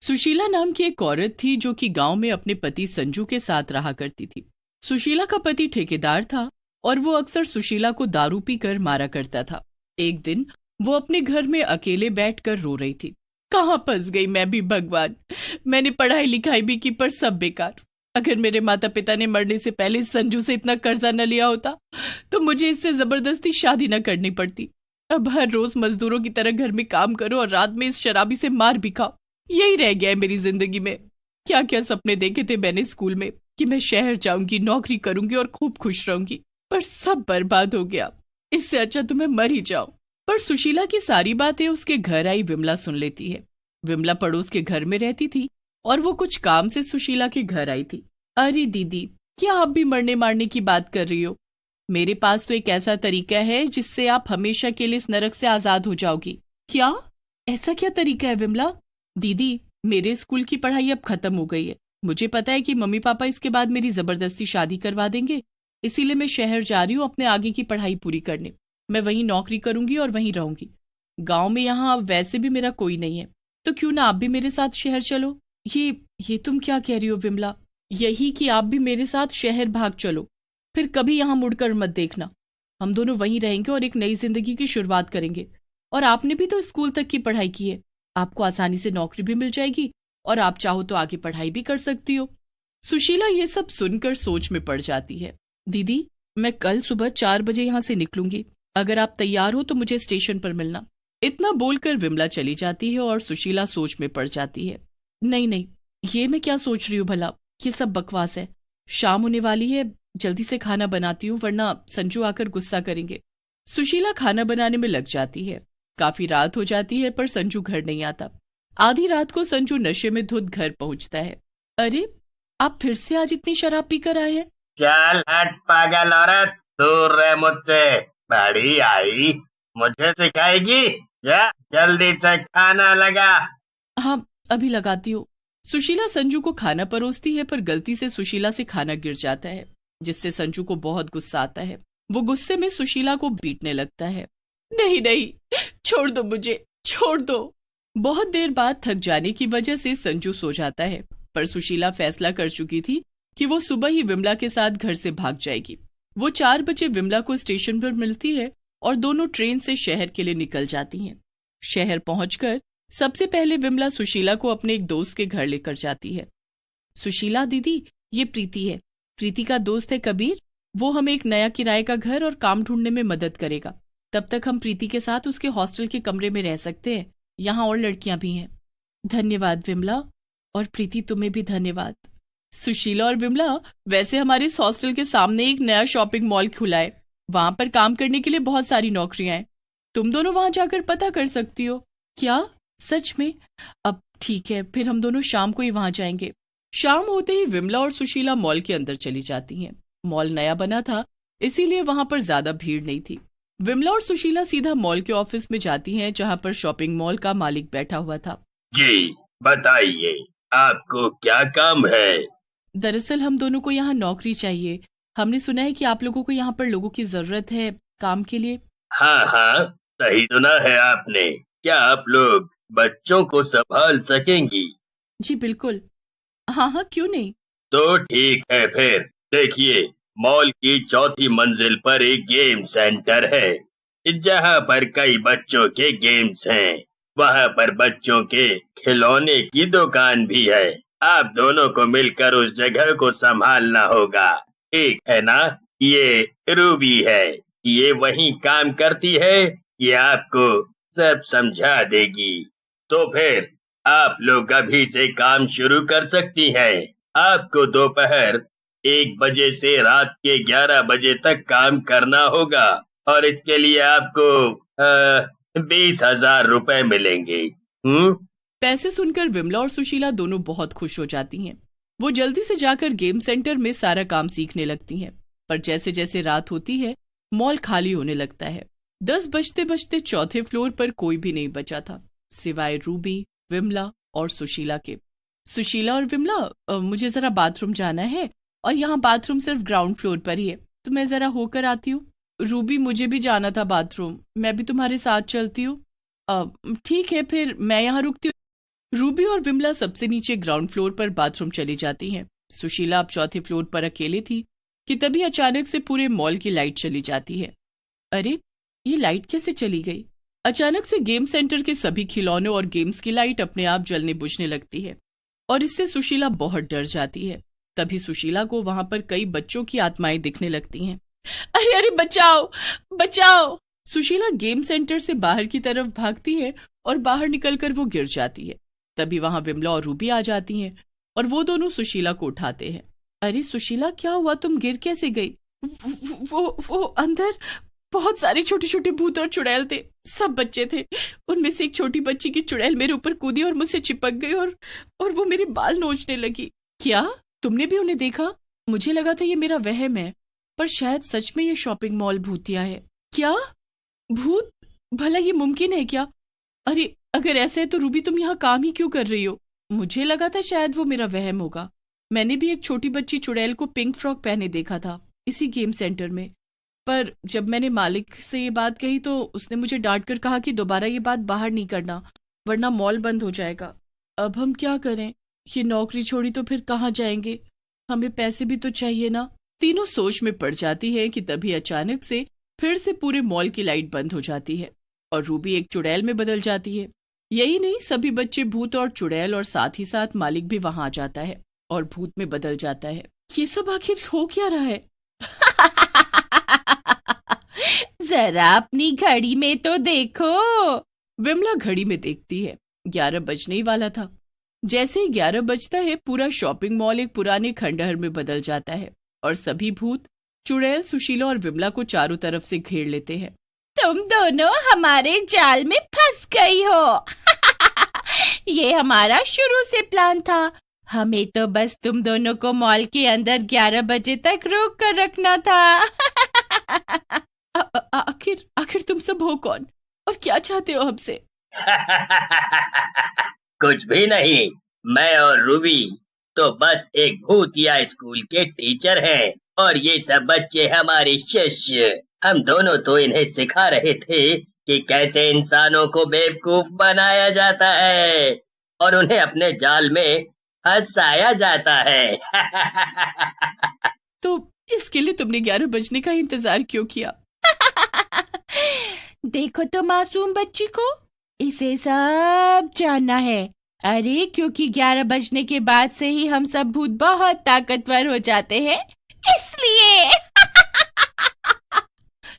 सुशीला नाम की एक औरत थी जो कि गांव में अपने पति संजू के साथ रहा करती थी। सुशीला का पति ठेकेदार था और वो अक्सर सुशीला को दारू पीकर मारा करता था। एक दिन वो अपने घर में अकेले बैठकर रो रही थी। कहाँ फंस गई मैं भी भगवान। मैंने पढ़ाई लिखाई भी की पर सब बेकार। अगर मेरे माता पिता ने मरने से पहले संजू से इतना कर्जा न लिया होता तो मुझे इससे जबरदस्ती शादी न करनी पड़ती। अब हर रोज मजदूरों की तरह घर में काम करो और रात में इस शराबी से मार भी खाओ। यही रह गया है मेरी जिंदगी में। क्या क्या सपने देखे थे मैंने स्कूल में कि मैं शहर जाऊंगी, नौकरी करूंगी और खूब खुश रहूंगी, पर सब बर्बाद हो गया। इससे अच्छा तो मैं मर ही जाऊं। पर सुशीला की सारी बातें उसके घर आई विमला सुन लेती है। विमला पड़ोस के घर में रहती थी और वो कुछ काम से सुशीला के घर आई थी। अरे दीदी, क्या आप भी मरने मारने की बात कर रही हो? मेरे पास तो एक ऐसा तरीका है जिससे आप हमेशा के लिए इस नरक से आजाद हो जाओगी। क्या? ऐसा क्या तरीका है विमला? दीदी, मेरे स्कूल की पढ़ाई अब खत्म हो गई है। मुझे पता है कि मम्मी पापा इसके बाद मेरी जबरदस्ती शादी करवा देंगे, इसीलिए मैं शहर जा रही हूँ अपने आगे की पढ़ाई पूरी करने। मैं वहीं नौकरी करूंगी और वहीं रहूंगी। गांव में यहाँ अब वैसे भी मेरा कोई नहीं है, तो क्यों ना आप भी मेरे साथ शहर चलो। ये तुम क्या कह रही हो विमला? यही कि आप भी मेरे साथ शहर भाग चलो, फिर कभी यहाँ मुड़कर मत देखना। हम दोनों वहीं रहेंगे और एक नई जिंदगी की शुरुआत करेंगे। और आपने भी तो स्कूल तक की पढ़ाई की है, आपको आसानी से नौकरी भी मिल जाएगी और आप चाहो तो आगे पढ़ाई भी कर सकती हो। सुशीला ये सब सुनकर सोच में पड़ जाती है। दीदी, मैं कल सुबह 4 बजे यहाँ से निकलूंगी। अगर आप तैयार हो तो मुझे स्टेशन पर मिलना। इतना बोलकर विमला चली जाती है और सुशीला सोच में पड़ जाती है। नहीं नहीं, ये मैं क्या सोच रही हूँ भला, ये सब बकवास है। शाम होने वाली है, जल्दी से खाना बनाती हूँ वरना संजू आकर गुस्सा करेंगे। सुशीला खाना बनाने में लग जाती है। काफी रात हो जाती है पर संजू घर नहीं आता। आधी रात को संजू नशे में धुत घर पहुंचता है। अरे, आप फिर से आज इतनी शराब पीकर आए हैं? चल हट पागल औरत, दूर रह मुझसे। बड़ी आई, मुझे सिखाएगी? जा जल्दी से खाना लगा। हाँ, अभी लगाती हूँ। सुशीला संजू को खाना परोसती है पर गलती से सुशीला से खाना गिर जाता है, जिससे संजू को बहुत गुस्सा आता है। वो गुस्से में सुशीला को पीटने लगता है। नहीं नहीं, छोड़ दो मुझे, छोड़ दो। बहुत देर बाद थक जाने की वजह से संजू सो जाता है, पर सुशीला फैसला कर चुकी थी कि वो सुबह ही विमला के साथ घर से भाग जाएगी। वो 4 बजे विमला को स्टेशन पर मिलती है और दोनों ट्रेन से शहर के लिए निकल जाती हैं। शहर पहुंचकर सबसे पहले विमला सुशीला को अपने एक दोस्त के घर लेकर जाती है। सुशीला दीदी, ये प्रीति है। प्रीति का दोस्त है कबीर। वो हमें एक नया किराए का घर और काम ढूंढने में मदद करेगा। तब तक हम प्रीति के साथ उसके हॉस्टल के कमरे में रह सकते हैं। यहाँ और लड़कियां भी हैं। धन्यवाद विमला, और प्रीति तुम्हें भी धन्यवाद। सुशीला और विमला, वैसे हमारे इस हॉस्टल के सामने एक नया शॉपिंग मॉल खुला है। वहां पर काम करने के लिए बहुत सारी नौकरियां हैं। तुम दोनों वहां जाकर पता कर सकती हो। क्या? सच में? अब ठीक है, फिर हम दोनों शाम को ही वहां जाएंगे। शाम होते ही विमला और सुशीला मॉल के अंदर चली जाती हैं। मॉल नया बना था, इसीलिए वहां पर ज्यादा भीड़ नहीं थी। विमला और सुशीला सीधा मॉल के ऑफिस में जाती हैं, जहां पर शॉपिंग मॉल का मालिक बैठा हुआ था। जी बताइए, आपको क्या काम है? दरअसल हम दोनों को यहाँ नौकरी चाहिए। हमने सुना है कि आप लोगों को यहाँ पर लोगों की जरूरत है काम के लिए। हाँ हाँ, सही सुना है आपने। क्या आप लोग बच्चों को संभाल सकेंगी? जी बिल्कुल। हाँ हाँ, क्यों नहीं। तो ठीक है फिर। देखिए, मॉल की चौथी मंजिल पर एक गेम सेंटर है, जहाँ पर कई बच्चों के गेम्स हैं। वहाँ पर बच्चों के खिलौने की दुकान भी है। आप दोनों को मिलकर उस जगह को संभालना होगा, ठीक है ना? ये रूबी है, ये वहीं काम करती है। ये आपको सब समझा देगी। तो फिर आप लोग अभी से काम शुरू कर सकती हैं। आपको दोपहर 1 बजे से रात के 11 बजे तक काम करना होगा और इसके लिए आपको 20,000 रुपए मिलेंगे। पैसे सुनकर विमला और सुशीला दोनों बहुत खुश हो जाती हैं। वो जल्दी से जाकर गेम सेंटर में सारा काम सीखने लगती हैं। पर जैसे जैसे रात होती है, मॉल खाली होने लगता है। 10 बजते बजते चौथे फ्लोर पर कोई भी नहीं बचा था, सिवाय रूबी, विमला और सुशीला के। सुशीला और विमला, मुझे जरा बाथरूम जाना है और यहाँ बाथरूम सिर्फ ग्राउंड फ्लोर पर ही है, तो मैं जरा होकर आती हूँ। रूबी, मुझे भी जाना था बाथरूम, मैं भी तुम्हारे साथ चलती हूँ। ठीक है, फिर मैं यहाँ रुकती हूँ। रूबी और विमला सबसे नीचे ग्राउंड फ्लोर पर बाथरूम चली जाती हैं। सुशीला अब चौथे फ्लोर पर अकेले थी कि तभी अचानक से पूरे मॉल की लाइट चली जाती है। अरे, ये लाइट कैसे चली गई? अचानक से गेम सेंटर के सभी खिलौनों और गेम्स की लाइट अपने आप जलने बुझने लगती है और इससे सुशीला बहुत डर जाती है। तभी सुशीला को वहां पर कई बच्चों की आत्माएं दिखने लगती हैं। अरे अरे, बचाओ बचाओ! सुशीला गेम सेंटर से बाहर की तरफ भागती है और बाहर निकलकर वो गिर जाती है। तभी वहां विमला और रूबी आ जाती हैं और वो दोनों सुशीला को उठाते हैं। अरे सुशीला, क्या हुआ? तुम गिर कैसे गई? वो अंदर बहुत सारे छोटे छोटे भूत और चुड़ैल थे। सब बच्चे थे। उनमें से एक छोटी बच्ची की चुड़ैल मेरे ऊपर कूदी और मुझसे चिपक गई और वो मेरे बाल नोचने लगी। क्या तुमने भी उन्हें देखा? मुझे लगा था ये मेरा वहम है, पर शायद सच में ये शॉपिंग मॉल भूतिया है। क्या भूत? भला ये मुमकिन है क्या? अरे अगर ऐसा है तो रूबी, तुम यहाँ काम ही क्यों कर रही हो? मुझे लगा था शायद वो मेरा वहम होगा। मैंने भी एक छोटी बच्ची चुड़ैल को पिंक फ्रॉक पहने देखा था इसी गेम सेंटर में, पर जब मैंने मालिक से ये बात कही तो उसने मुझे डांट कर कहा कि दोबारा ये बात बाहर नहीं करना, वरना मॉल बंद हो जाएगा। अब हम क्या करें? ये नौकरी छोड़ी तो फिर कहाँ जाएंगे? हमें पैसे भी तो चाहिए ना। तीनों सोच में पड़ जाती है कि तभी अचानक से फिर से पूरे मॉल की लाइट बंद हो जाती है और रूबी एक चुड़ैल में बदल जाती है। यही नहीं, सभी बच्चे भूत और चुड़ैल और साथ ही साथ मालिक भी वहां आ जाता है और भूत में बदल जाता है। ये सब आखिर हो क्या रहा है? जरा अपनी घड़ी में तो देखो। विमला घड़ी में देखती है। 11 बजने ही वाला था। जैसे ही 11 बजता है, पूरा शॉपिंग मॉल एक पुराने खंडहर में बदल जाता है और सभी भूत चुड़ैल सुशीला और विमला को चारों तरफ से घेर लेते हैं। तुम दोनों हमारे जाल में फंस गई हो। ये हमारा शुरू से प्लान था। हमें तो बस तुम दोनों को मॉल के अंदर 11 बजे तक रोक कर रखना था। आखिर तुम सब हो कौन और क्या चाहते हो हमसे? कुछ भी नहीं, मैं और रूबी तो बस एक भूतिया स्कूल के टीचर हैं और ये सब बच्चे हमारे शिष्य। हम दोनों तो इन्हें सिखा रहे थे कि कैसे इंसानों को बेवकूफ बनाया जाता है और उन्हें अपने जाल में फंसाया जाता है। तो इसके लिए तुमने 11 बजने का इंतजार क्यों किया? देखो तो मासूम बच्ची को, इसे सब जानना है। अरे क्योंकि 11 बजने के बाद से ही हम सब भूत बहुत ताकतवर हो जाते हैं, इसलिए।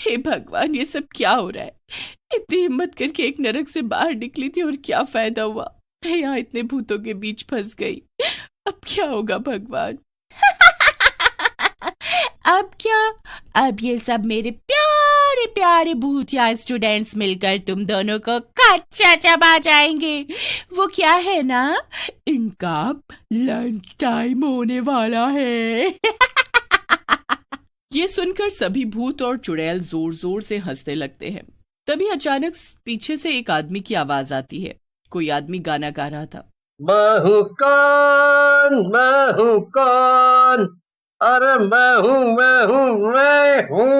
हे भगवान, ये सब क्या हो रहा है? इतनी हिम्मत करके एक नरक से बाहर निकली थी और क्या फायदा हुआ? मैं यहाँ इतने भूतों के बीच फंस गई। अब क्या होगा भगवान? अब क्या? अब ये सब मेरे प्यारे प्यारे भूतिया स्टूडेंट्स मिलकर तुम दोनों को कच्चा चबा जाएंगे। वो क्या है ना, इनका लंच टाइम होने वाला है। ये सुनकर सभी भूत और चुड़ैल जोर जोर से हंसने लगते हैं। तभी अचानक पीछे से एक आदमी की आवाज आती है। कोई आदमी गाना गा रहा था। मैं हूँ कौन? अरे मैं हूँ।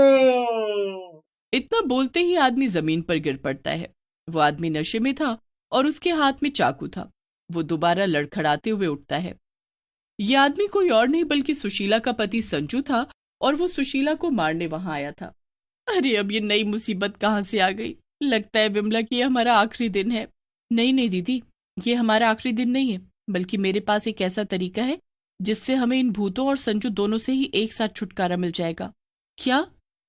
इतना बोलते ही आदमी जमीन पर गिर पड़ता है। वो आदमी नशे में था और उसके हाथ में चाकू था। वो दोबारा लड़खड़ाते हुए उठता है। ये आदमी कोई और नहीं बल्कि सुशीला का पति संजू था और वो सुशीला को मारने वहां आया था। अरे अब ये नई मुसीबत कहाँ से आ गई? लगता है विमला कि ये हमारा आखिरी दिन है। नहीं दीदी, ये हमारा आखिरी दिन नहीं है, बल्कि मेरे पास एक ऐसा तरीका है जिससे हमें इन भूतों और संजू दोनों से ही एक साथ छुटकारा मिल जाएगा। क्या?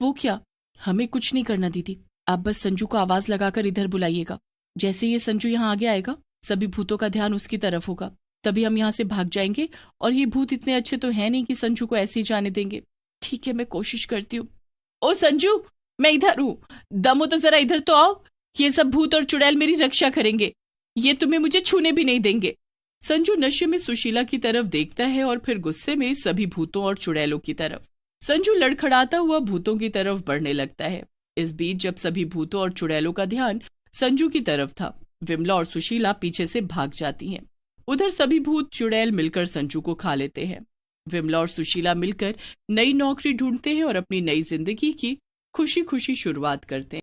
वो क्या? हमें कुछ नहीं करना दीदी, आप बस संजू को आवाज लगाकर इधर बुलाइएगा। जैसे ये संजू यहाँ आगे आएगा, सभी भूतों का ध्यान उसकी तरफ होगा। तभी हम यहाँ से भाग जाएंगे और ये भूत इतने अच्छे तो है नहीं कि संजू को ऐसे ही जाने देंगे। ठीक है, मैं कोशिश करती हूँ। ओ संजू, मैं इधर हूँ। दम हो तो जरा इधर तो आओ। ये सब भूत और चुड़ैल मेरी रक्षा करेंगे। ये तुम्हें मुझे छूने भी नहीं देंगे। संजू नशे में सुशीला की तरफ देखता है और फिर गुस्से में सभी भूतों और चुड़ैलों की तरफ। संजू लड़खड़ाता हुआ भूतों की तरफ बढ़ने लगता है। इस बीच जब सभी भूतों और चुड़ैलों का ध्यान संजू की तरफ था, विमला और सुशीला पीछे से भाग जाती हैं। उधर सभी भूत चुड़ैल मिलकर संजू को खा लेते हैं। विमला और सुशीला मिलकर नई नौकरी ढूंढते हैं और अपनी नई जिंदगी की खुशी खुशी शुरुआत करते हैं।